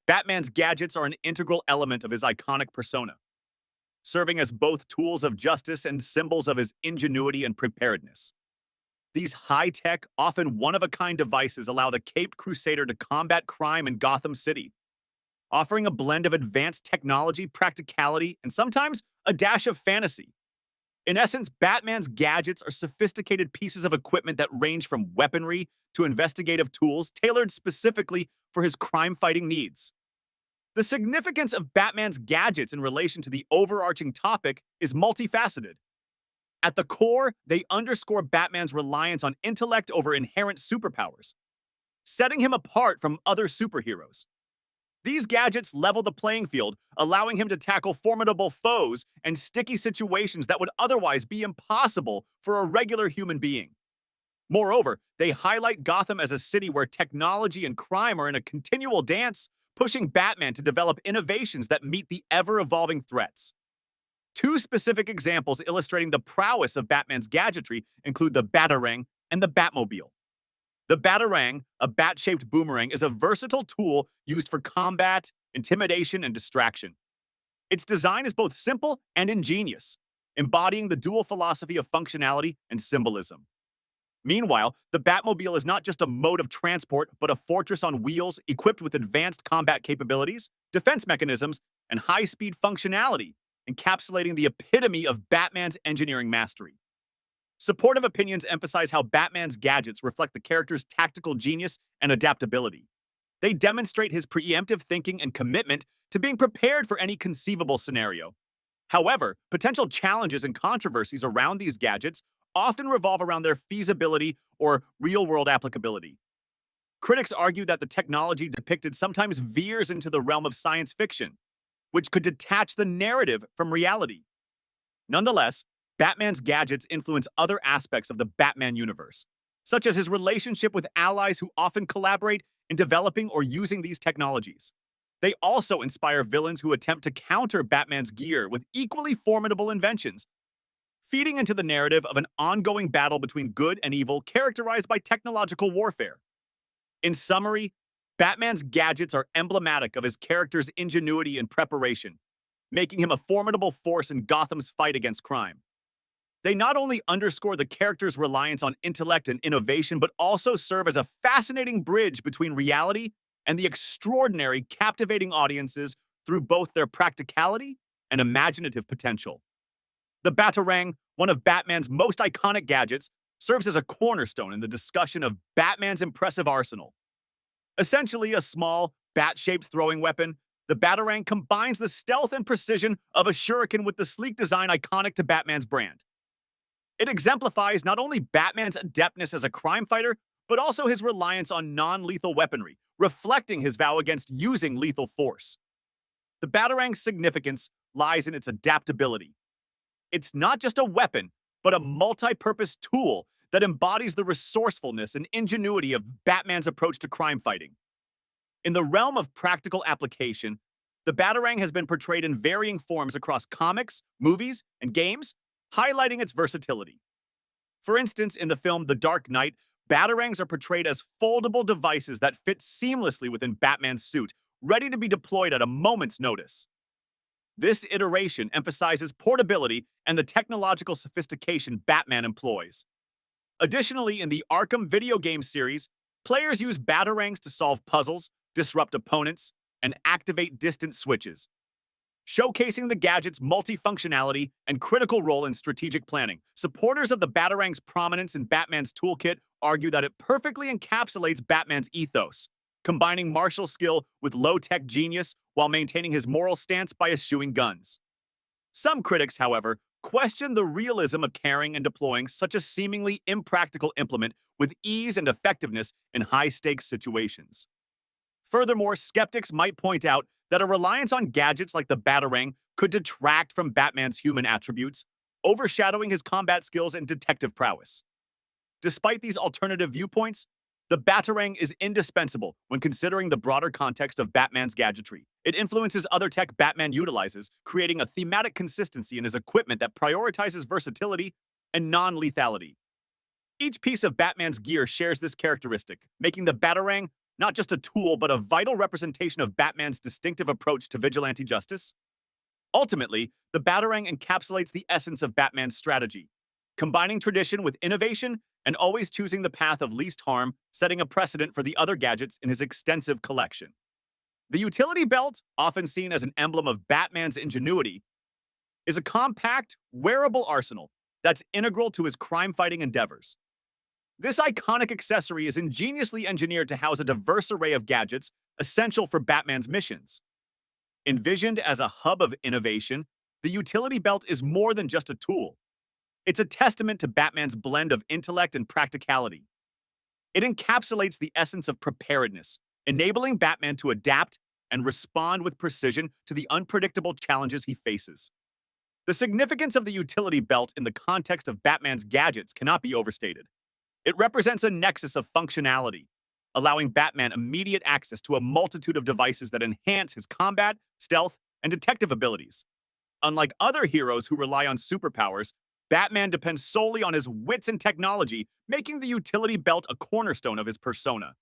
Batman's gadgets are an integral element of his iconic persona, serving as both tools of justice and symbols of his ingenuity and preparedness. These high-tech, often one-of-a-kind devices allow the Caped Crusader to combat crime in Gotham City, offering a blend of advanced technology, practicality, and sometimes a dash of fantasy. In essence, Batman's gadgets are sophisticated pieces of equipment that range from weaponry to investigative tools tailored specifically for his crime-fighting needs. The significance of Batman's gadgets in relation to the overarching topic is multifaceted. At the core, they underscore Batman's reliance on intellect over inherent superpowers, setting him apart from other superheroes. These gadgets level the playing field, allowing him to tackle formidable foes and sticky situations that would otherwise be impossible for a regular human being. Moreover, they highlight Gotham as a city where technology and crime are in a continual dance, pushing Batman to develop innovations that meet the ever-evolving threats. Two specific examples illustrating the prowess of Batman's gadgetry include the Batarang and the Batmobile. The Batarang, a bat-shaped boomerang, is a versatile tool used for combat, intimidation, and distraction. Its design is both simple and ingenious, embodying the dual philosophy of functionality and symbolism. Meanwhile, the Batmobile is not just a mode of transport, but a fortress on wheels equipped with advanced combat capabilities, defense mechanisms, and high-speed functionality, encapsulating the epitome of Batman's engineering mastery. Supportive opinions emphasize how Batman's gadgets reflect the character's tactical genius and adaptability. They demonstrate his preemptive thinking and commitment to being prepared for any conceivable scenario. However, potential challenges and controversies around these gadgets often revolve around their feasibility or real-world applicability. Critics argue that the technology depicted sometimes veers into the realm of science fiction, which could detach the narrative from reality. Nonetheless, Batman's gadgets influence other aspects of the Batman universe, such as his relationship with allies who often collaborate in developing or using these technologies. They also inspire villains who attempt to counter Batman's gear with equally formidable inventions, feeding into the narrative of an ongoing battle between good and evil characterized by technological warfare. In summary, Batman's gadgets are emblematic of his character's ingenuity and preparation, making him a formidable force in Gotham's fight against crime. They not only underscore the character's reliance on intellect and innovation, but also serve as a fascinating bridge between reality and the extraordinary, captivating audiences through both their practicality and imaginative potential. The Batarang, one of Batman's most iconic gadgets, serves as a cornerstone in the discussion of Batman's impressive arsenal. Essentially a small, bat-shaped throwing weapon, the Batarang combines the stealth and precision of a shuriken with the sleek design iconic to Batman's brand. It exemplifies not only Batman's adeptness as a crime fighter, but also his reliance on non-lethal weaponry, reflecting his vow against using lethal force. The Batarang's significance lies in its adaptability. It's not just a weapon, but a multi-purpose tool that embodies the resourcefulness and ingenuity of Batman's approach to crime fighting. In the realm of practical application, the Batarang has been portrayed in varying forms across comics, movies, and games, highlighting its versatility. For instance, in the film The Dark Knight, Batarangs are portrayed as foldable devices that fit seamlessly within Batman's suit, ready to be deployed at a moment's notice. This iteration emphasizes portability and the technological sophistication Batman employs. Additionally, in the Arkham video game series, players use Batarangs to solve puzzles, disrupt opponents, and activate distant switches, showcasing the gadget's multifunctionality and critical role in strategic planning. Supporters of the Batarang's prominence in Batman's toolkit argue that it perfectly encapsulates Batman's ethos, combining martial skill with low-tech genius while maintaining his moral stance by eschewing guns. Some critics, however, question the realism of carrying and deploying such a seemingly impractical implement with ease and effectiveness in high-stakes situations. Furthermore, skeptics might point out that a reliance on gadgets like the Batarang could detract from Batman's human attributes, overshadowing his combat skills and detective prowess. Despite these alternative viewpoints, the Batarang is indispensable when considering the broader context of Batman's gadgetry. It influences other tech Batman utilizes, creating a thematic consistency in his equipment that prioritizes versatility and non-lethality. Each piece of Batman's gear shares this characteristic, making the Batarang not just a tool, but a vital representation of Batman's distinctive approach to vigilante justice? Ultimately, the Batarang encapsulates the essence of Batman's strategy, combining tradition with innovation and always choosing the path of least harm, setting a precedent for the other gadgets in his extensive collection. The utility belt, often seen as an emblem of Batman's ingenuity, is a compact, wearable arsenal that's integral to his crime-fighting endeavors. This iconic accessory is ingeniously engineered to house a diverse array of gadgets essential for Batman's missions. Envisioned as a hub of innovation, the utility belt is more than just a tool. It's a testament to Batman's blend of intellect and practicality. It encapsulates the essence of preparedness, enabling Batman to adapt and respond with precision to the unpredictable challenges he faces. The significance of the utility belt in the context of Batman's gadgets cannot be overstated. It represents a nexus of functionality, allowing Batman immediate access to a multitude of devices that enhance his combat, stealth, and detective abilities. Unlike other heroes who rely on superpowers, Batman depends solely on his wits and technology, making the utility belt a cornerstone of his persona.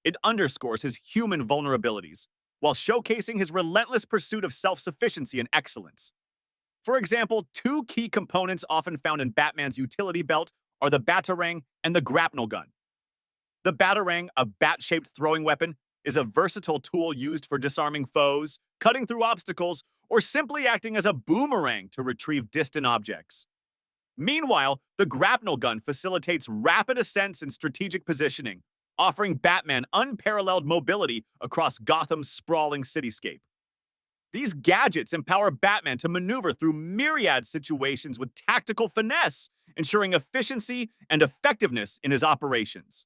It underscores his human vulnerabilities, while showcasing his relentless pursuit of self-sufficiency and excellence. For example, two key components often found in Batman's utility belt are the Batarang and the grapnel gun. The Batarang, a bat-shaped throwing weapon, is a versatile tool used for disarming foes, cutting through obstacles, or simply acting as a boomerang to retrieve distant objects. Meanwhile, the grapnel gun facilitates rapid ascents and strategic positioning, offering Batman unparalleled mobility across Gotham's sprawling cityscape. These gadgets empower Batman to maneuver through myriad situations with tactical finesse, ensuring efficiency and effectiveness in his operations.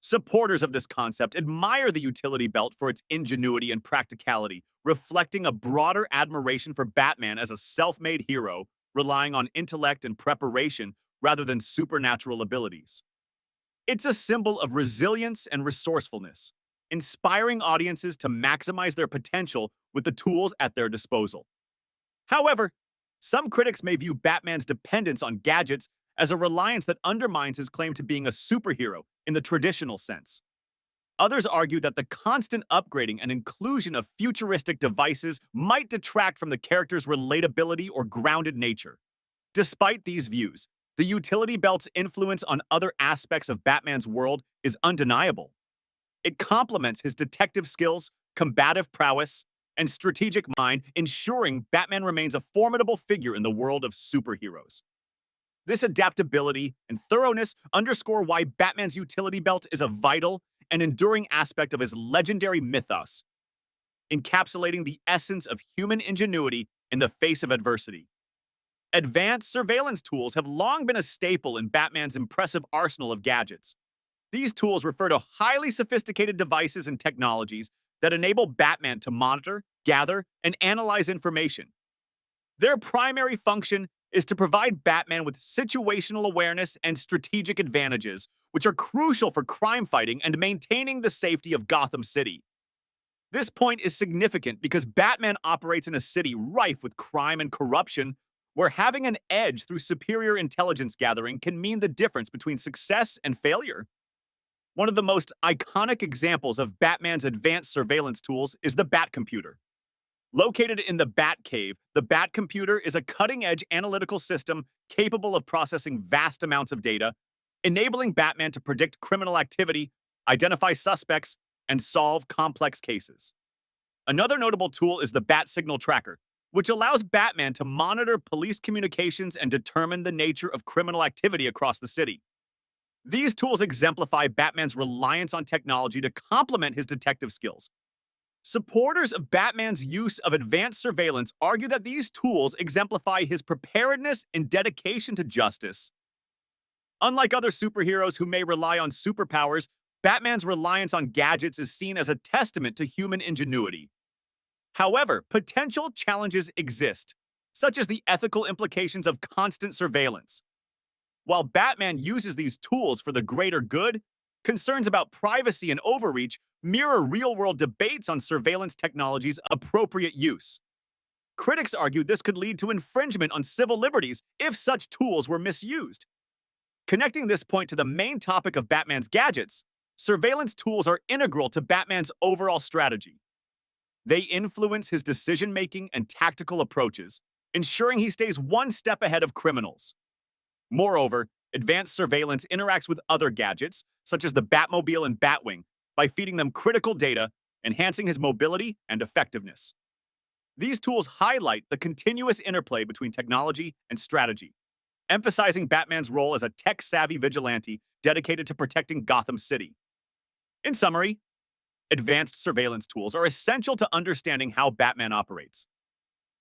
Supporters of this concept admire the utility belt for its ingenuity and practicality, reflecting a broader admiration for Batman as a self-made hero, relying on intellect and preparation rather than supernatural abilities. It's a symbol of resilience and resourcefulness, inspiring audiences to maximize their potential with the tools at their disposal. However, some critics may view Batman's dependence on gadgets as a reliance that undermines his claim to being a superhero in the traditional sense. Others argue that the constant upgrading and inclusion of futuristic devices might detract from the character's relatability or grounded nature. Despite these views, the utility belt's influence on other aspects of Batman's world is undeniable. It complements his detective skills, combative prowess, and strategic mind, ensuring Batman remains a formidable figure in the world of superheroes. This adaptability and thoroughness underscore why Batman's utility belt is a vital and enduring aspect of his legendary mythos, encapsulating the essence of human ingenuity in the face of adversity. Advanced surveillance tools have long been a staple in Batman's impressive arsenal of gadgets. These tools refer to highly sophisticated devices and technologies that enable Batman to monitor, gather, and analyze information. Their primary function is to provide Batman with situational awareness and strategic advantages, which are crucial for crime fighting and maintaining the safety of Gotham City. This point is significant because Batman operates in a city rife with crime and corruption, where having an edge through superior intelligence gathering can mean the difference between success and failure. One of the most iconic examples of Batman's advanced surveillance tools is the Batcomputer. Located in the Batcave, the Batcomputer is a cutting-edge analytical system capable of processing vast amounts of data, enabling Batman to predict criminal activity, identify suspects, and solve complex cases. Another notable tool is the Bat Signal Tracker, which allows Batman to monitor police communications and determine the nature of criminal activity across the city. These tools exemplify Batman's reliance on technology to complement his detective skills. Supporters of Batman's use of advanced surveillance argue that these tools exemplify his preparedness and dedication to justice. Unlike other superheroes who may rely on superpowers, Batman's reliance on gadgets is seen as a testament to human ingenuity. However, potential challenges exist, such as the ethical implications of constant surveillance. While Batman uses these tools for the greater good, concerns about privacy and overreach mirror real-world debates on surveillance technology's appropriate use. Critics argue this could lead to infringement on civil liberties if such tools were misused. Connecting this point to the main topic of Batman's gadgets, Surveillance tools are integral to Batman's overall strategy. They influence his decision making and tactical approaches, ensuring he stays one step ahead of criminals. Moreover, advanced surveillance interacts with other gadgets, such as the Batmobile and Batwing, by feeding them critical data, enhancing his mobility and effectiveness. These tools highlight the continuous interplay between technology and strategy, emphasizing Batman's role as a tech savvy vigilante dedicated to protecting Gotham City. In summary, advanced surveillance tools are essential to understanding how Batman operates.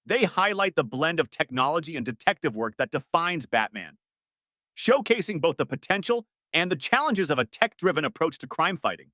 They highlight the blend of technology and detective work that defines Batman, showcasing both the potential and the challenges of a tech driven approach to crime fighting.